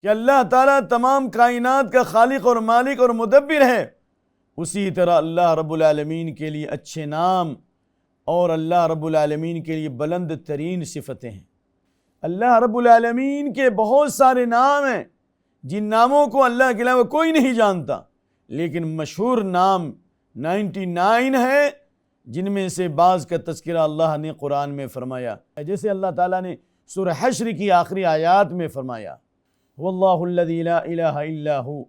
کہ اللہ تعالیٰ تمام کائنات کا خالق اور مالک اور مدبر ہے، اسی طرح اللہ رب العالمین کے لیے اچھے نام اور اللہ رب العالمین کے لیے بلند ترین صفتیں ہیں۔ اللہ رب العالمین کے بہت سارے نام ہیں جن ناموں کو اللہ کے علاوہ کوئی نہیں جانتا، لیکن مشہور نام 99 ہے، جن میں سے بعض کا تذکرہ اللہ نے قرآن میں فرمایا، جیسے اللہ تعالیٰ نے سورہ حشر کی آخری آیات میں فرمایا، واللہ الذی لا الہ الا ہو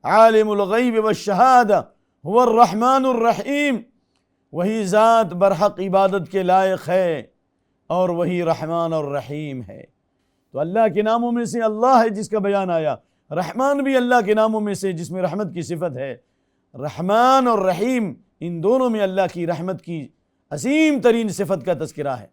عالم الغیب والشہادہ هو الرحمن الرحیم، وہی ذات برحق عبادت کے لائق ہے اور وہی رحمان اور رحیم ہے۔ تو اللہ کے ناموں میں سے اللہ ہے جس کا بیان آیا، رحمان بھی اللہ کے ناموں میں سے جس میں رحمت کی صفت ہے، رحمان اور رحیم ان دونوں میں اللہ کی رحمت کی عظیم ترین صفت کا تذکرہ ہے۔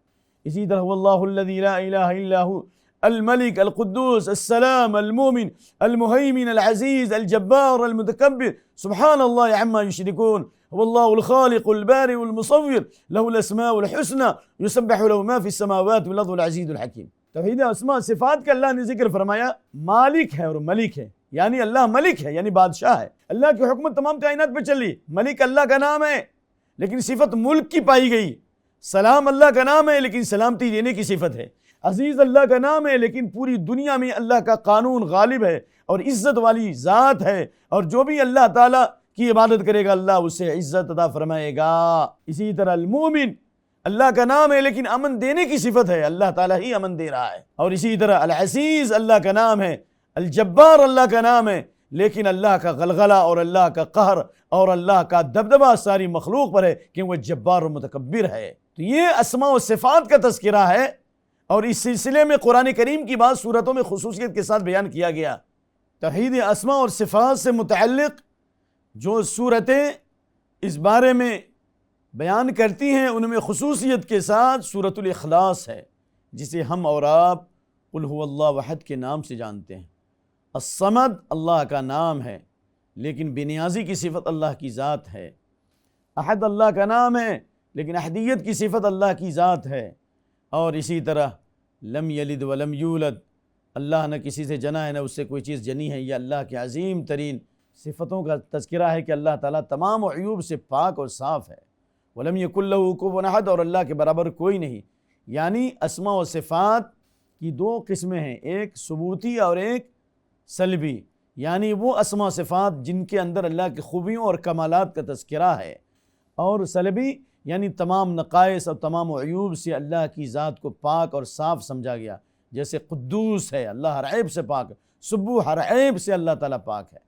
اسی طرح واللہ الذی لا الہ الا ہو الملک القدوس السلام المومن المہیمن العزیز الجبار المتکبر سبحان اللہ عما یشرکون واللہ الخالق البارئ المصور له الاسماء الحسنى یسبح له ما فی السماوات والارض العزیز الحکیم۔ توحید اسماء صفات کا اللہ نے ذکر فرمایا، مالک ہے اور ملک ہے، یعنی اللہ ملک ہے یعنی بادشاہ ہے، اللہ کی حکمت تمام کائنات پہ چل رہی۔ ملک اللہ کا نام ہے لیکن صفت ملک کی پائی گئی، سلام اللہ کا نام ہے لیکن سلامتی دینے کی صفت ہے، عزیز اللہ کا نام ہے لیکن پوری دنیا میں اللہ کا قانون غالب ہے اور عزت والی ذات ہے، اور جو بھی اللہ تعالیٰ کی عبادت کرے گا اللہ اسے عزت عطا فرمائے گا۔ اسی طرح المومن اللہ کا نام ہے لیکن امن دینے کی صفت ہے، اللہ تعالیٰ ہی امن دے رہا ہے۔ اور اسی طرح العزیز اللہ کا نام ہے، الجبار اللہ کا نام ہے، لیکن اللہ کا غلغلہ اور اللہ کا قہر اور اللہ کا دبدبہ ساری مخلوق پر ہے کہ وہ جبار و متکبر ہے۔ تو یہ اسماء و صفات کا تذکرہ ہے، اور اس سلسلے میں قرآن کریم کی بعض صورتوں میں خصوصیت کے ساتھ بیان کیا گیا۔ توحید اسماء اور صفات سے متعلق جو صورتیں اس بارے میں بیان کرتی ہیں ان میں خصوصیت کے ساتھ سورۃ الاخلاص ہے، جسے ہم اور آپ قل هو اللہ احد کے نام سے جانتے ہیں۔ الصمد اللہ کا نام ہے لیکن بنیازی کی صفت اللہ کی ذات ہے۔ احد اللہ کا نام ہے لیکن احدیت کی صفت اللہ کی ذات ہے۔ اور اسی طرح لم یلد ولم یولد، اللہ نہ کسی سے جنا ہے نہ اس سے کوئی چیز جنی ہے، یہ اللہ کے عظیم ترین صفتوں کا تذکرہ ہے کہ اللہ تعالیٰ تمام عیوب سے پاک اور صاف ہے۔ ولم یکن لہ کفوا احد، اور اللہ کے برابر کوئی نہیں۔ یعنی اسماء و صفات کی دو قسمیں ہیں، ایک ثبوتی اور ایک سلبی، یعنی وہ اسماء و صفات جن کے اندر اللہ کی خوبیوں اور کمالات کا تذکرہ ہے، اور سلبی یعنی تمام نقائص اور تمام عیوب سے اللہ کی ذات کو پاک اور صاف سمجھا گیا، جیسے قدوس ہے اللہ ہر عیب سے پاک ہے، سبوح ہر عیب سے اللہ تعالیٰ پاک ہے،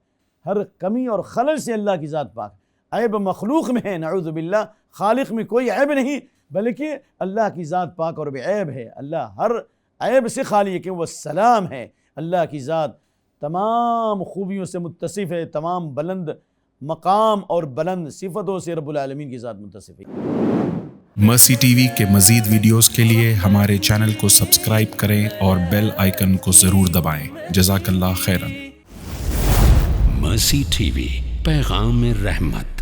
ہر کمی اور خلل سے اللہ کی ذات پاک ہے۔ عیب مخلوق میں ہے نعوذ باللہ، خالق میں کوئی عیب نہیں، بلکہ اللہ کی ذات پاک اور بے عیب ہے، اللہ ہر عیب سے خالی ہے کہ وہ سلام ہے، اللہ کی ذات تمام خوبیوں سے متصف ہے، تمام بلند مقام اور بلند صفتوں سے رب العالمین کی ذات متصف ہے۔ مرسی ٹی وی کے مزید ویڈیوز کے لیے ہمارے چینل کو سبسکرائب کریں اور بیل آئیکن کو ضرور دبائیں۔ جزاک اللہ خیرا۔ مرسی ٹی وی، پیغام رحمت۔